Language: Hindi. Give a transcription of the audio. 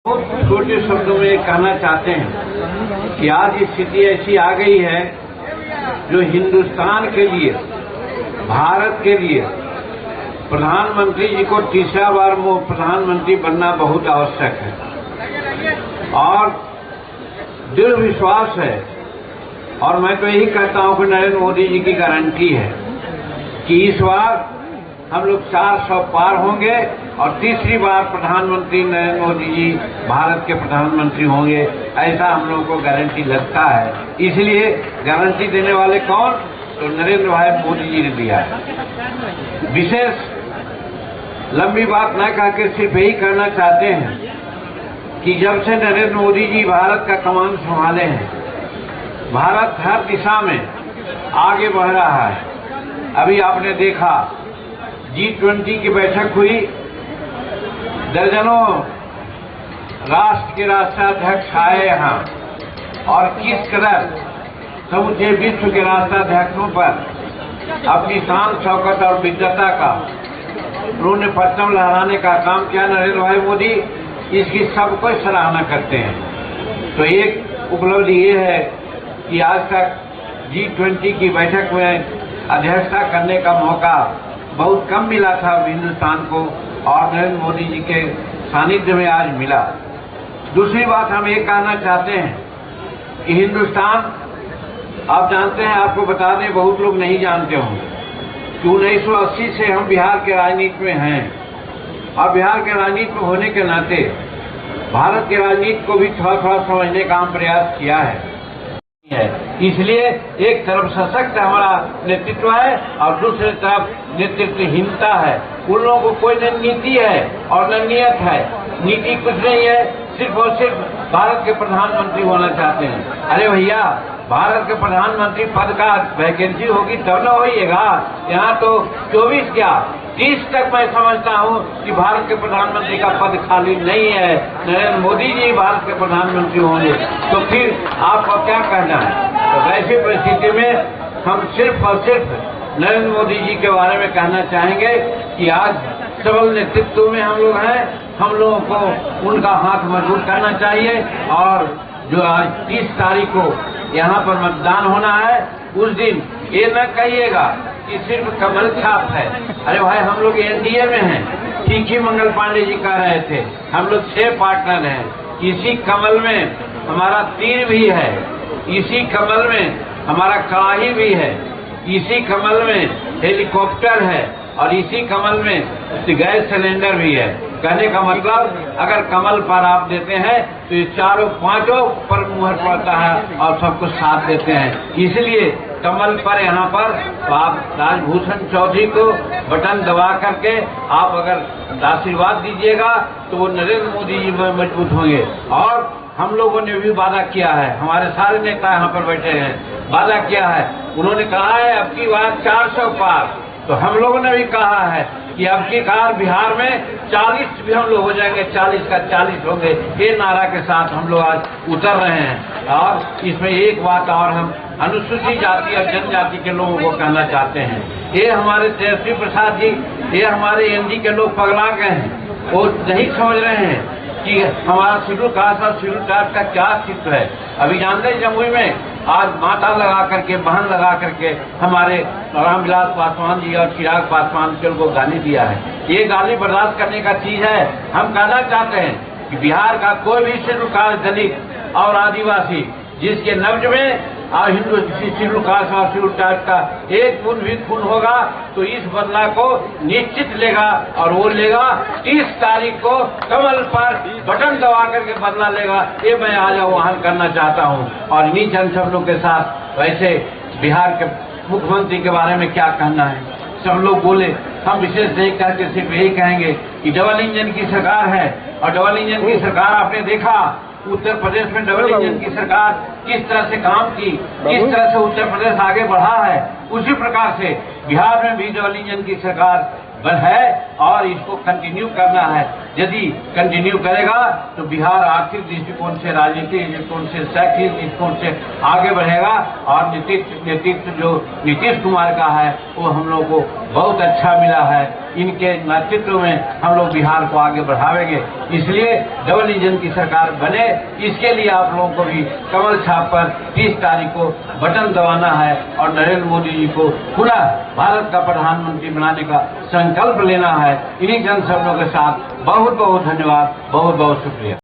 बहुत छोटे शब्दों में कहना चाहते हैं कि आज स्थिति ऐसी आ गई है जो हिंदुस्तान के लिए, भारत के लिए प्रधानमंत्री जी को तीसरा बार प्रधानमंत्री बनना बहुत आवश्यक है और दृढ़ विश्वास है। और मैं तो यही कहता हूं कि नरेंद्र मोदी जी की गारंटी है कि इस बार हम लोग 400 पार होंगे और तीसरी बार प्रधानमंत्री नरेंद्र मोदी जी भारत के प्रधानमंत्री होंगे, ऐसा हम लोगों को गारंटी लगता है। इसलिए गारंटी देने वाले कौन? तो नरेंद्र भाई मोदी जी ने दिया है। विशेष लंबी बात न कह के सिर्फ यही कहना चाहते हैं कि जब से नरेंद्र मोदी जी भारत का कमान संभाले हैं, भारत हर दिशा में आगे बढ़ रहा है। अभी आपने देखा G20 की बैठक हुई, दर्जनों राष्ट्र के राष्ट्राध्यक्ष आए यहाँ और किस तरह समूचे विश्व के राष्ट्राध्यक्षों पर अपनी शान शौकत और विद्वता का उन्होंने परचम लहराने का काम किया। नरेंद्र भाई मोदी इसकी सबको सराहना करते हैं। तो एक उपलब्धि ये है कि आज तक G20 की बैठक में अध्यक्षता करने का मौका बहुत कम मिला था हिंदुस्तान को और नरेंद्र मोदी जी के सानिध्य में आज मिला। दूसरी बात हम ये कहना चाहते हैं कि हिंदुस्तान, आप जानते हैं, आपको बता दें, बहुत लोग नहीं जानते होंगे कि 1980 से हम बिहार के राजनीति में हैं और बिहार के राजनीति में होने के नाते भारत की राजनीति को भी थोड़ा थोड़ा समझने का हम प्रयास किया है। इसलिए एक तरफ सशक्त हमारा नेतृत्व है और दूसरी तरफ नेतृत्वहीनता है। उन लोगों को कोई न नीति है और न नियत है। नीति कुछ नहीं है, सिर्फ और सिर्फ भारत के प्रधानमंत्री होना चाहते हैं। अरे भैया, भारत के प्रधानमंत्री पद का वैकेंसी होगी तब न होइएगा। यहाँ तो 24 क्या 30 तक मैं समझता हूँ कि भारत के प्रधानमंत्री का पद खाली नहीं है। नरेंद्र मोदी जी भारत के प्रधानमंत्री होंगे तो फिर आपको क्या कहना है? तो वैसी परिस्थिति में हम सिर्फ और सिर्फ नरेंद्र मोदी जी के बारे में कहना चाहेंगे कि आज सबल नेतृत्व में हम लोग हैं। हम लोगों को उनका हाथ मजबूत करना चाहिए और जो आज 30 तारीख को यहाँ पर मतदान होना है, उस दिन ये न कहिएगा कि सिर्फ कमल छाप है। अरे भाई, हम लोग एनडीए में हैं। ठीक ही मंगल पांडे जी कह रहे थे, हम लोग 6 पार्टनर हैं। इसी कमल में हमारा तीर भी है, इसी कमल में हमारा कड़ाही भी है, इसी कमल में हेलीकॉप्टर है और इसी कमल में गैस सिलेंडर भी है। कहने का मतलब, अगर कमल पर आप देते हैं तो ये चारों पांचों पर मुहर पड़ता है और सबको साथ देते हैं। इसलिए कमल पर यहाँ पर आप राजभूषण चौधरी को बटन दबा करके आप अगर आशीर्वाद दीजिएगा तो वो नरेंद्र मोदी जी में मजबूत होंगे। और हम लोगों ने भी वादा किया है, हमारे सारे नेता यहाँ पर बैठे हैं, वादा किया है। उन्होंने कहा है अब की बार 400 पार, तो हम लोगों ने भी कहा है कि अब की बार बिहार में 40 भी हम लोग हो जाएंगे, 40 का 40 होंगे। ये नारा के साथ हम लोग आज उतर रहे हैं। और इसमें एक बात और हम अनुसूचित जाति और जनजाति के लोगों को कहना चाहते हैं, ये हमारे तेजस्वी प्रसाद जी, ये हमारे एनडी के लोग पगला गए हैं। वो नहीं समझ रहे हैं कि हमारा शेड्यूल कास्ट और शेड्यूल कास्ट का क्या अस्तित्व है। अभी जानते हैं जमुई में आज माता लगा करके, बहन लगा करके हमारे रामविलास पासवान जी और चिराग पासवान जी को गाली दिया है। ये गाली बर्दाश्त करने का चीज है। हम कहना चाहते हैं कि बिहार का कोई भी शेड्यूल कास्ट, दलित और आदिवासी जिसके नब्ज में हिंदू शेड्यूल कास्ट और शेड्यूल कास्ट का एक बूंद भी खून होगा तो इस बदला को निश्चित लेगा और वो लेगा 30 तारीख को कमल पर बटन दबा करके बदला लेगा। ये मैं आज आह्वान करना चाहता हूँ। और इन्हीं चंद शब्दों के साथ वैसे बिहार के मुख्यमंत्री के बारे में क्या कहना है, सब लोग बोले, हम विशेष नहीं करके सिर्फ यही कहेंगे कि डबल इंजन की सरकार है। और डबल इंजन की सरकार आपने देखा उत्तर प्रदेश में डबल इंजन की सरकार किस तरह से काम की, किस तरह से उत्तर प्रदेश आगे बढ़ा है, उसी प्रकार से बिहार में भी डबल इंजन की सरकार है। और इसको कंटिन्यू करना है। यदि कंटिन्यू करेगा तो बिहार आर्थिक दृष्टिकोण से, राजनीतिक दृष्टिकोण से, शैक्षिक दृष्टिकोण से आगे बढ़ेगा और नेतृत्व जो नीतीश कुमार का है वो हम लोग को बहुत अच्छा मिला है। इनके नेतृत्व में हम लोग बिहार को आगे बढ़ावेंगे। इसलिए डबल इंजन की सरकार बने, इसके लिए आप लोगों को भी कमल छाप पर 30 तारीख को बटन दबाना है और नरेंद्र मोदी जी को पुनः भारत का प्रधानमंत्री बनाने का संकल्प लेना है। इन्हीं जन शब्दों के साथ बहुत बहुत धन्यवाद, बहुत बहुत शुक्रिया।